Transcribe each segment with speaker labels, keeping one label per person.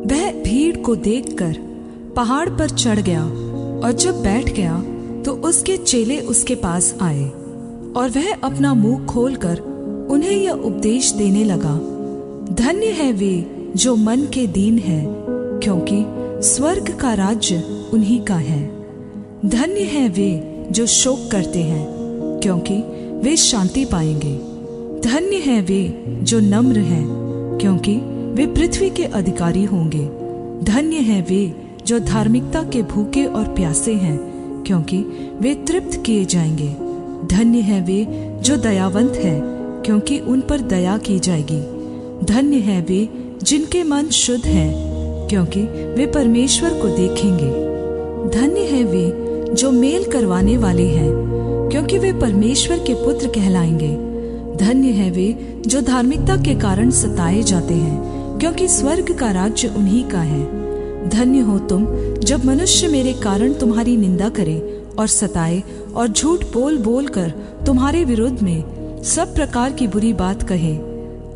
Speaker 1: वह भीड़ को देखकर पहाड़ पर चढ़ गया और जब बैठ गया तो उसके चेले उसके पास आए और वह अपना मुंह खोलकर उन्हें यह उपदेश देने लगा, धन्य है वे जो मन के दीन है, क्योंकि स्वर्ग का राज्य उन्हीं का है। धन्य है वे जो शोक करते हैं, क्योंकि वे शांति पाएंगे। धन्य है वे जो नम्र हैं, क्योंकि वे पृथ्वी के अधिकारी होंगे। धन्य है वे जो धार्मिकता के भूखे और प्यासे हैं, क्योंकि वे तृप्त किए जाएंगे। धन्य है वे जो दयावंत हैं, क्योंकि उन पर दया की जाएगी। धन्य है वे जिनके मन शुद्ध हैं, क्योंकि वे परमेश्वर को देखेंगे। धन्य है वे जो मेल करवाने वाले हैं, क्योंकि वे परमेश्वर के पुत्र कहलाएंगे। धन्य है वे जो धार्मिकता के कारण सताए जाते हैं, क्योंकि स्वर्ग का राज्य उन्हीं का है। धन्य हो तुम जब मनुष्य मेरे कारण तुम्हारी निंदा करे और सताए और झूठ बोल बोल कर तुम्हारे विरुद्ध में सब प्रकार की बुरी बात कहे।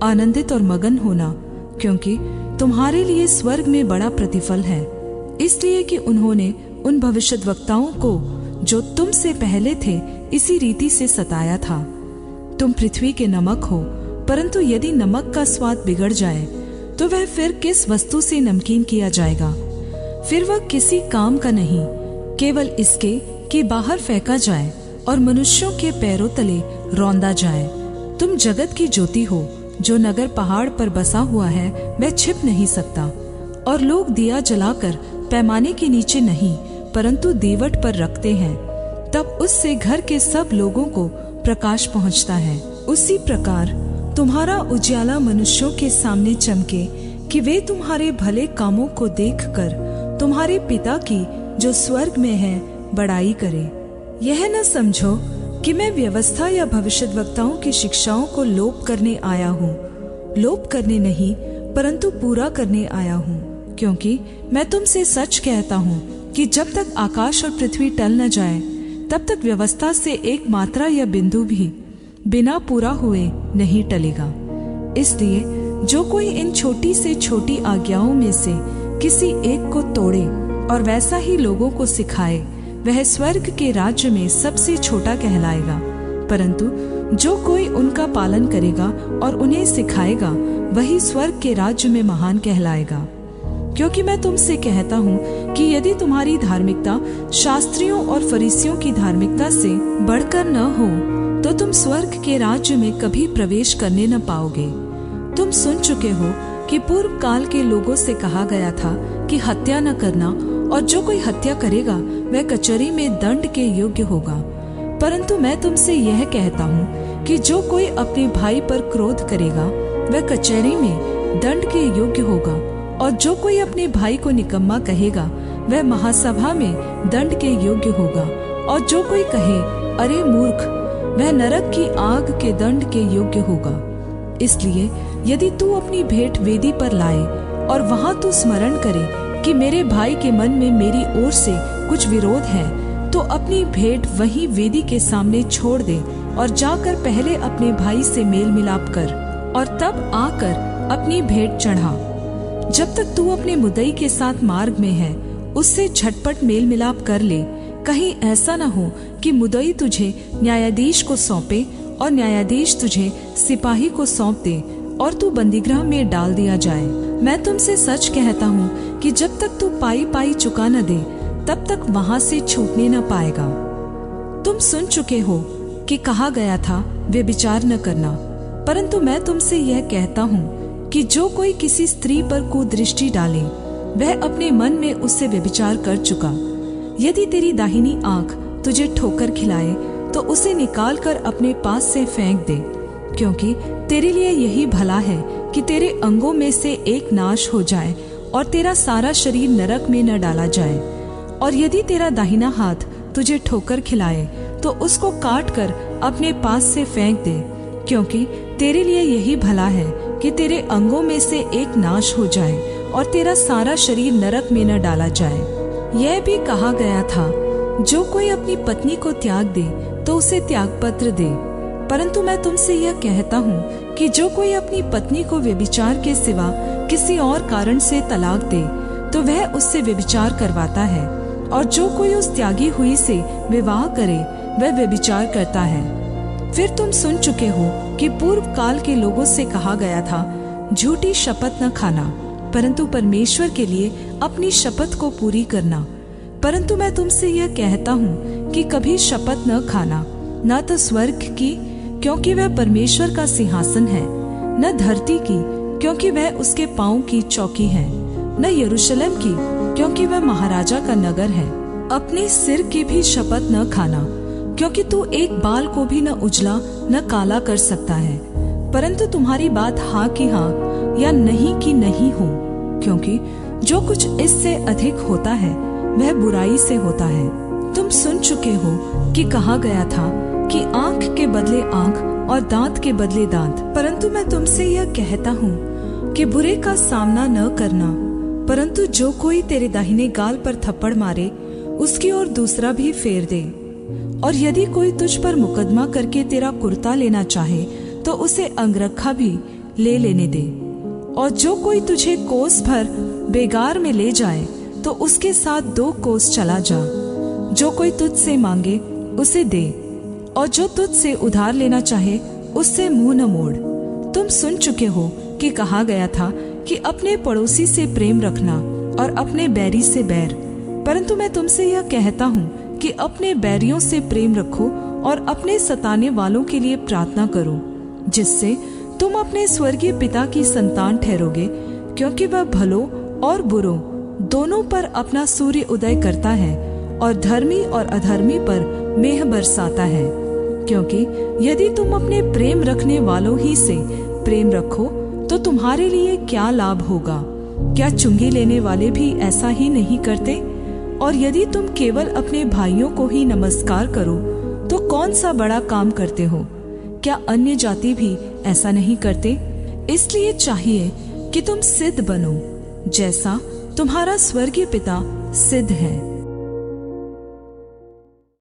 Speaker 1: आनंदित और मगन होना, क्योंकि तुम्हारे लिए स्वर्ग में बड़ा प्रतिफल है, इसलिए कि उन्होंने उन भविष्यद्वक्ताओं को जो तुम से पहले थे इसी रीति से सताया था। तुम पृथ्वी के नमक हो, परंतु यदि नमक का स्वाद बिगड़ जाए तो वह फिर किस वस्तु से नमकीन किया जाएगा? फिर वह किसी काम का नहीं, केवल इसके कि बाहर फेंका जाए और मनुष्यों के पैरों तले रौंदा जाए। तुम जगत की ज्योति हो। जो नगर पहाड़ पर बसा हुआ है वह छिप नहीं सकता, और लोग दिया जलाकर पैमाने के नीचे नहीं परंतु दीवट पर रखते हैं, तब उससे घर के सब लोगों को प्रकाश पहुंचता है। उसी प्रकार तुम्हारा उजियाला मनुष्यों के सामने चमके, कि वे तुम्हारे भले कामों को देखकर तुम्हारे पिता की जो स्वर्ग में है बड़ाई करे। यह न समझो कि मैं व्यवस्था या भविष्यद्वक्ताओं की शिक्षाओं को लोप करने आया हूँ। लोप करने नहीं परंतु पूरा करने आया हूँ, क्योंकि मैं तुमसे सच कहता हूँ कि जब तक आकाश और पृथ्वी टल न जाए तब तक व्यवस्था से एक मात्रा या बिंदु भी बिना पूरा हुए नहीं टलेगा। इसलिए जो कोई इन छोटी से छोटी आज्ञाओं में से किसी एक को तोड़े और वैसा ही लोगों को सिखाए, वह स्वर्ग के राज्य में सबसे छोटा कहलाएगा। परंतु जो कोई उनका पालन करेगा और उन्हें सिखाएगा, वही स्वर्ग के राज्य में महान कहलाएगा। क्योंकि मैं तुमसे कहता हूँ कि यदि तुम्हारी धार्मिकता शास्त्रियों और फरीसियों की धार्मिकता से बढ़कर न हो तो तुम स्वर्ग के राज्य में कभी प्रवेश करने न पाओगे। तुम सुन चुके हो कि पूर्व काल के लोगों से कहा गया था कि हत्या न करना, और जो कोई हत्या करेगा वह कचहरी में दंड के योग्य होगा। परंतु मैं तुमसे यह कहता हूँ कि जो कोई अपने भाई पर क्रोध करेगा वह कचहरी में दंड के योग्य होगा, और जो कोई अपने भाई को निकम्मा कहेगा वह महासभा में दंड के योग्य होगा, और जो कोई कहे अरे मूर्ख, वह नरक की आग के दंड के योग्य होगा। इसलिए यदि तू अपनी भेंट वेदी पर लाए और वहां तू स्मरण करे कि मेरे भाई के मन में मेरी ओर से कुछ विरोध है, तो अपनी भेंट वहीं वेदी के सामने छोड़ दे और जाकर पहले अपने भाई से मेल मिलाप कर और तब आकर अपनी भेंट चढ़ा। जब तक तू अपने मुद्दई के साथ मार्ग में है, उससे झटपट मेल मिलाप कर ले। कहीं ऐसा न हो कि मुद्दई तुझे न्यायाधीश को सौंपे और न्यायाधीश तुझे सिपाही को सौंप दे और तू बंदीगृह में डाल दिया जाए। मैं तुमसे सच कहता हूँ कि जब तक तू पाई पाई चुका न दे, तब तक वहां से छूटने न पाएगा। तुम सुन चुके हो कि कहा गया था व्यभिचार न करना, परंतु मैं तुमसे यह कहता हूँ कि जो कोई किसी स्त्री पर कुदृष्टि डाले, वह अपने मन में उससे व्यभिचार कर चुका। यदि तेरी दाहिनी आंख तुझे ठोकर खिलाए तो उसे निकाल कर अपने पास से फेंक दे, क्योंकि तेरे लिए यही भला है कि तेरे अंगों में से एक नाश हो जाए और तेरा सारा शरीर नरक में न डाला जाए। और यदि तेरा दाहिना हाथ तुझे ठोकर खिलाए तो उसको काट कर अपने पास से फेंक दे, क्योंकि तेरे लिए यही भला है कि तेरे अंगों में से एक नाश हो जाए और तेरा सारा शरीर नरक में न डाला जाए। यह भी कहा गया था, जो कोई अपनी पत्नी को त्याग दे तो उसे त्यागपत्र दे। परंतु मैं तुमसे यह कहता हूँ कि जो कोई अपनी पत्नी को व्यभिचार के सिवा किसी और कारण से तलाक दे तो वह उससे व्यभिचार करवाता है, और जो कोई उस त्यागी हुई से विवाह करे वह व्यभिचार करता है। फिर तुम सुन चुके हो कि पूर्व काल के लोगों से कहा गया था, झूठी शपथ न खाना, परंतु परमेश्वर के लिए अपनी शपथ को पूरी करना। परंतु मैं तुमसे यह कहता हूँ कि कभी शपथ न खाना, न तो स्वर्ग की, क्योंकि वह परमेश्वर का सिंहासन है, न धरती की, क्योंकि वह उसके पाँव की चौकी है, न यरूशलेम की, क्योंकि वह महाराजा का नगर है। अपने सिर की भी शपथ न खाना, क्योंकि तू एक बाल को भी न उजला न काला कर सकता है, परंतु तुम्हारी बात हाँ की हाँ या नहीं की नहीं हो, क्योंकि जो कुछ इससे अधिक होता है वह बुराई से होता है। तुम सुन चुके हो कि कहा गया था कि आँख के बदले आँख और दांत के बदले दांत, परंतु मैं तुमसे यह कहता हूँ कि बुरे का सामना न करना, परंतु जो कोई तेरे दाहिने गाल पर थप्पड़ मारे उसकी ओर दूसरा भी फेर दे। और यदि कोई तुझ पर मुकदमा करके तेरा कुर्ता लेना चाहे तो उसे अंगरखा भी ले लेने दे। और जो कोई तुझे कोस भर बेगार में ले जाए तो उसके साथ 2 कोस चला जा। जो कोई तुझसे मांगे उसे दे, और जो तुझसे उधार लेना चाहे उससे मुंह न मोड़। तुम सुन चुके हो कि कहा गया था कि अपने पड़ोसी से प्रेम रखना और अपने बैरी से बैर, परंतु मैं तुमसे यह कहता हूँ कि अपने बैरियों से प्रेम रखो और अपने सताने वालों के लिए प्रार्थना करो, जिससे तुम अपने स्वर्गीय पिता की संतान ठहरोगे, क्योंकि वह भलों और बुरों दोनों पर अपना सूर्य उदय करता है और धर्मी और अधर्मी पर मेह बरसाता है। क्योंकि यदि तुम अपने प्रेम रखने वालों ही से प्रेम रखो तो तुम्हारे लिए क्या लाभ होगा? क्या चुंगी लेने वाले भी ऐसा ही नहीं करते? और यदि तुम केवल अपने भाइयों को ही नमस्कार करो तो कौन सा बड़ा काम करते हो? क्या अन्य जाति भी ऐसा नहीं करते? इसलिए चाहिए कि तुम सिद्ध बनो, जैसा तुम्हारा स्वर्गीय पिता सिद्ध है।